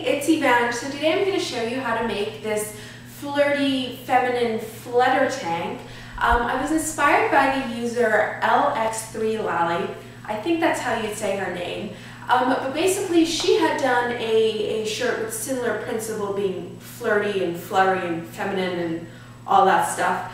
it's Yvonne. So today I'm going to show you how to make this flirty feminine flutter tank. I was inspired by the user LX3 Lally. I think that's how you'd say her name. But basically she had done a shirt with similar principle, being flirty and fluttery and feminine and all that stuff.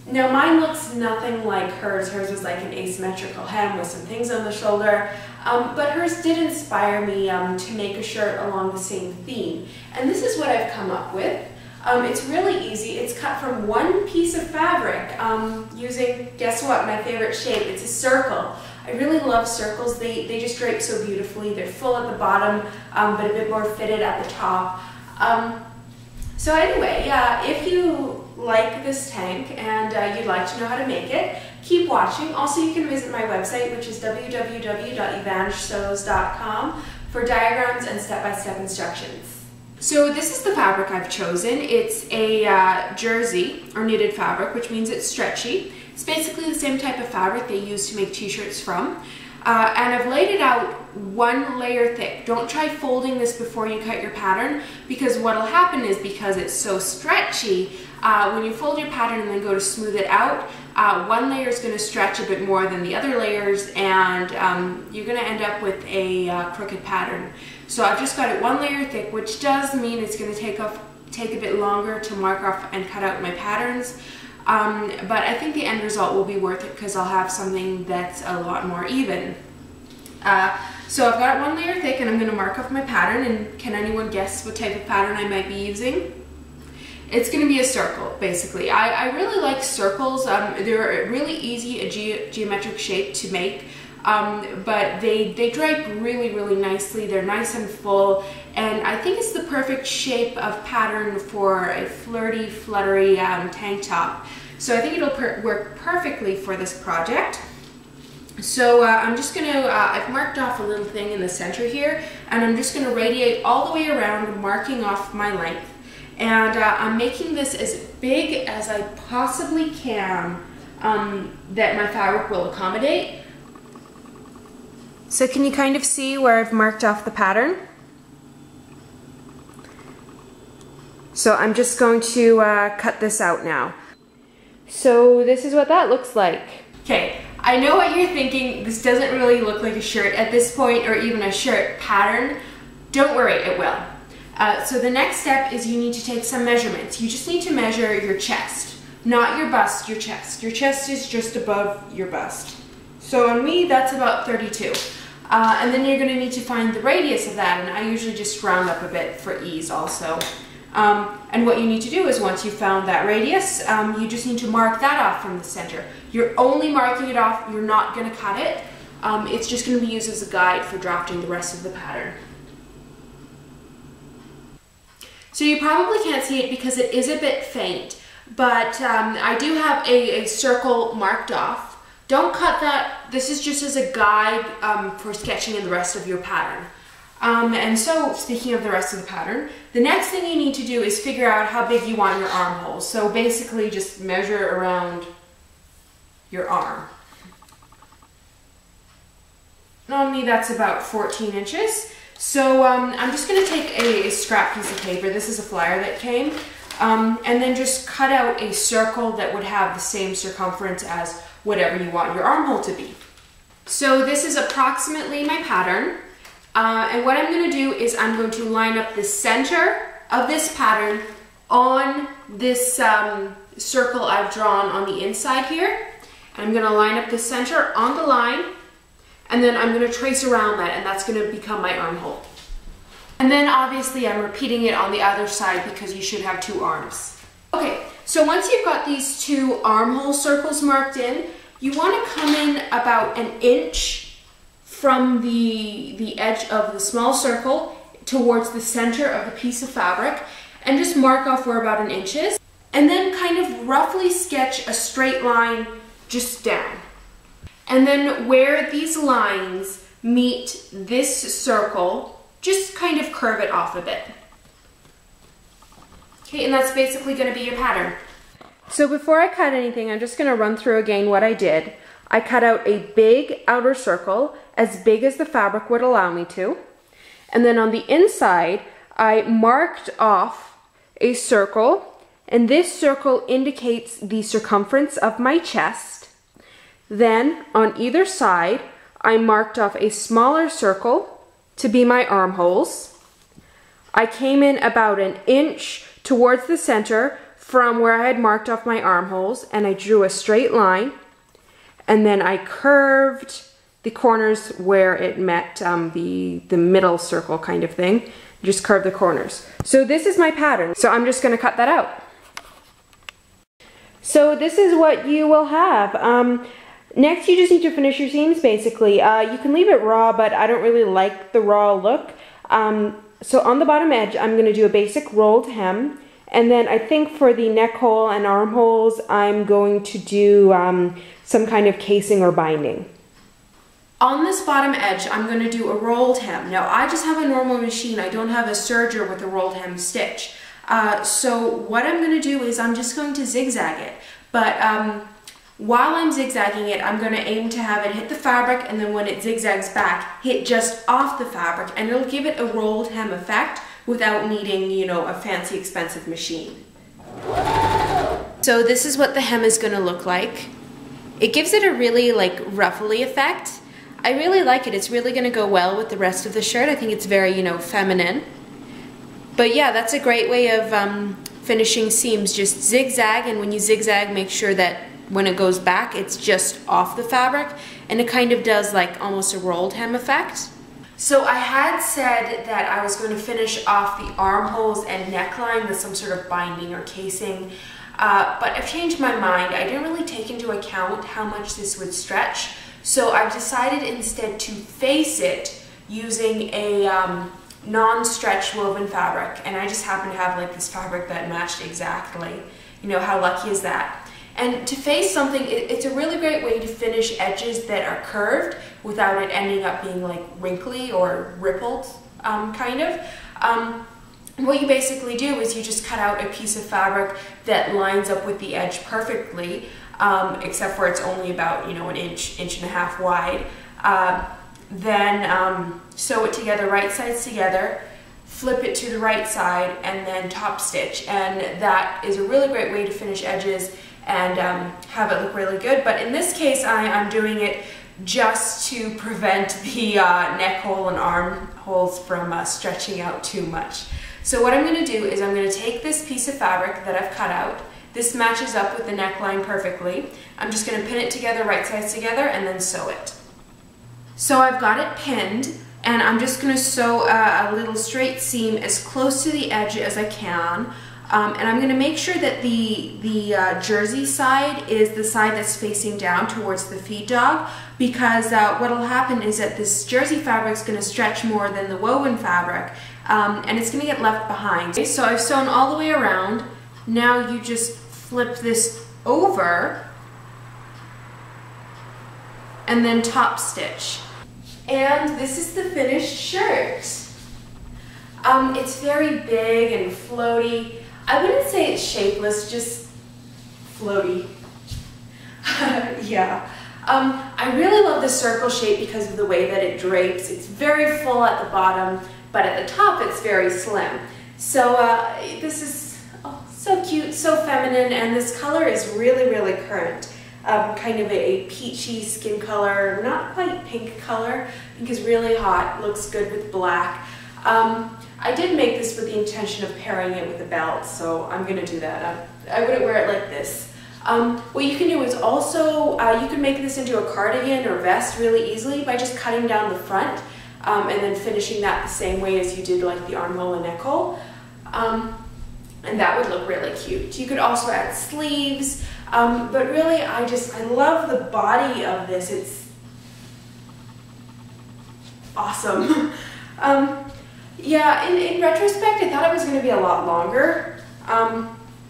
Now mine looks nothing like hers. Hers was like an asymmetrical hem with some things on the shoulder. But hers did inspire me to make a shirt along the same theme. And this is what I've come up with. It's really easy. It's cut from one piece of fabric using, guess what, my favorite shape. It's a circle. I really love circles. They just drape so beautifully. They're full at the bottom, but a bit more fitted at the top. So anyway, if you like this tank and you'd like to know how to make it, keep watching. Also, you can visit my website, which is www.evangesews.com, for diagrams and step-by-step instructions. So this is the fabric I've chosen. It's a jersey or knitted fabric, which means it's stretchy. It's basically the same type of fabric they use to make t-shirts from. And I've laid it out one layer thick. Don't try folding this before you cut your pattern, because what'll happen is, because it's so stretchy, when you fold your pattern and then go to smooth it out, one layer is going to stretch a bit more than the other layers, and you're going to end up with a crooked pattern. So I've just got it one layer thick, which does mean it's going to take a bit longer to mark off and cut out my patterns. But I think the end result will be worth it, because I'll have something that's a lot more even. So I've got it one layer thick, and I'm going to mark off my pattern. And can anyone guess what type of pattern I might be using? It's going to be a circle, basically. I really like circles. They're really easy, a geometric shape to make, but they drape really, really nicely. They're nice and full, and I think it's the perfect shape of pattern for a flirty, fluttery tank top. So I think it'll work perfectly for this project. So I'm just going to, I've marked off a little thing in the center here, and I'm just going to radiate all the way around, marking off my length. And I'm making this as big as I possibly can that my fabric will accommodate. So can you kind of see where I've marked off the pattern? So I'm just going to cut this out now. So this is what that looks like. Okay, I know what you're thinking. This doesn't really look like a shirt at this point, or even a shirt pattern. Don't worry, it will. So the next step is you need to take some measurements. You just need to measure your chest, not your bust, your chest. Your chest is just above your bust. So on me, that's about 32. And then you're going to need to find the radius of that, and I usually just round up a bit for ease also. And what you need to do is, once you've found that radius, you just need to mark that off from the center. You're only marking it off, you're not going to cut it. It's just going to be used as a guide for drafting the rest of the pattern. So you probably can't see it because it is a bit faint, but I do have a circle marked off. Don't cut that. This is just as a guide for sketching in the rest of your pattern. And so, speaking of the rest of the pattern, the next thing you need to do is figure out how big you want your armholes. So basically just measure around your arm. And on me, that's about 14 inches. So I'm just going to take a scrap piece of paper. This is a flyer that came. And then just cut out a circle that would have the same circumference as whatever you want your armhole to be. So this is approximately my pattern. And what I'm going to do is I'm going to line up the center of this pattern on this circle I've drawn on the inside here. And I'm going to line up the center on the line, and then I'm going to trace around that, and that's going to become my armhole. And then obviously I'm repeating it on the other side, because you should have two arms. Okay, so once you've got these two armhole circles marked in, you want to come in about an inch from the edge of the small circle towards the center of the piece of fabric, and just mark off where about an inch is, and then kind of roughly sketch a straight line just down. And then where these lines meet this circle, just kind of curve it off a bit. Okay, and that's basically going to be your pattern. So before I cut anything, I'm just going to run through again what I did. I cut out a big outer circle, as big as the fabric would allow me to. And then on the inside, I marked off a circle, and this circle indicates the circumference of my chest. Then on either side, I marked off a smaller circle to be my armholes. I came in about an inch towards the center from where I had marked off my armholes, and I drew a straight line, and then I curved the corners where it met the middle circle kind of thing. Just curve the corners. So this is my pattern. So I'm just gonna cut that out. So this is what you will have. Next, you just need to finish your seams basically. You can leave it raw, but I don't really like the raw look. So on the bottom edge, I'm gonna do a basic rolled hem. And then I think for the neck hole and armholes, I'm going to do some kind of casing or binding. On this bottom edge, I'm going to do a rolled hem. Now, I just have a normal machine. I don't have a serger with a rolled hem stitch. So what I'm going to do is I'm just going to zigzag it. But while I'm zigzagging it, I'm going to aim to have it hit the fabric, and then when it zigzags back, hit just off the fabric, and it'll give it a rolled hem effect without needing, you know, a fancy expensive machine. So this is what the hem is going to look like. It gives it a really like ruffly effect. I really like it. It's really going to go well with the rest of the shirt. I think it's very, you know, feminine. But yeah, that's a great way of finishing seams. Just zigzag, and when you zigzag, make sure that when it goes back, it's just off the fabric, and it kind of does like almost a rolled hem effect. So I had said that I was going to finish off the armholes and neckline with some sort of binding or casing, but I've changed my mind. I didn't really take into account how much this would stretch. So I've decided instead to face it using a non-stretch woven fabric, and I just happen to have like this fabric that matched exactly. You know, how lucky is that? And to face something, it's a really great way to finish edges that are curved without it ending up being like wrinkly or rippled, kind of. What you basically do is you just cut out a piece of fabric that lines up with the edge perfectly, except for it's only about, you know, an inch, inch and a half wide. Then sew it together, right sides together, flip it to the right side, and then top stitch. And that is a really great way to finish edges and have it look really good. But in this case, I'm doing it just to prevent the neck hole and arm holes from stretching out too much. So what I'm going to do is I'm going to take this piece of fabric that I've cut out. This matches up with the neckline perfectly. I'm just going to pin it together, right sides together, and then sew it. So I've got it pinned, and I'm just going to sew a little straight seam as close to the edge as I can. And I'm going to make sure that the jersey side is the side that's facing down towards the feed dog, because what will happen is that this jersey fabric is going to stretch more than the woven fabric, and it's going to get left behind. Okay, so I've sewn all the way around. Now you just flip this over and then top stitch. And this is the finished shirt. It's very big and floaty. I wouldn't say it's shapeless, just floaty. Yeah. I really love the circle shape because of the way that it drapes. It's very full at the bottom, but at the top it's very slim. So this is so cute, so feminine, and this color is really, really current. Kind of a peachy skin color, not quite pink color. I think is really hot, looks good with black. I did make this with the intention of pairing it with a belt, so I'm going to do that. I wouldn't wear it like this. What you can do is also, you can make this into a cardigan or vest really easily by just cutting down the front and then finishing that the same way as you did like the armhole and neck hole. And that would look really cute. You could also add sleeves, but really I love the body of this. It's awesome. Yeah, in retrospect, I thought it was going to be a lot longer.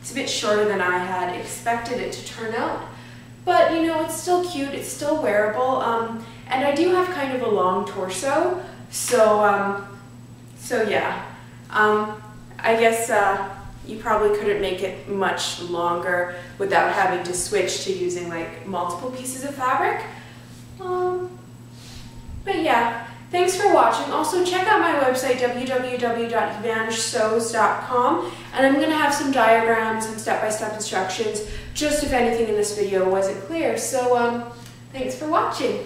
It's a bit shorter than I had expected it to turn out, but you know, it's still cute, it's still wearable, and I do have kind of a long torso, so yeah, I guess you probably couldn't make it much longer without having to switch to using like multiple pieces of fabric, but yeah. Thanks for watching. Also, check out my website, www.evanishsews.com, and I'm going to have some diagrams and step-by-step instructions, just if anything in this video wasn't clear. So, thanks for watching.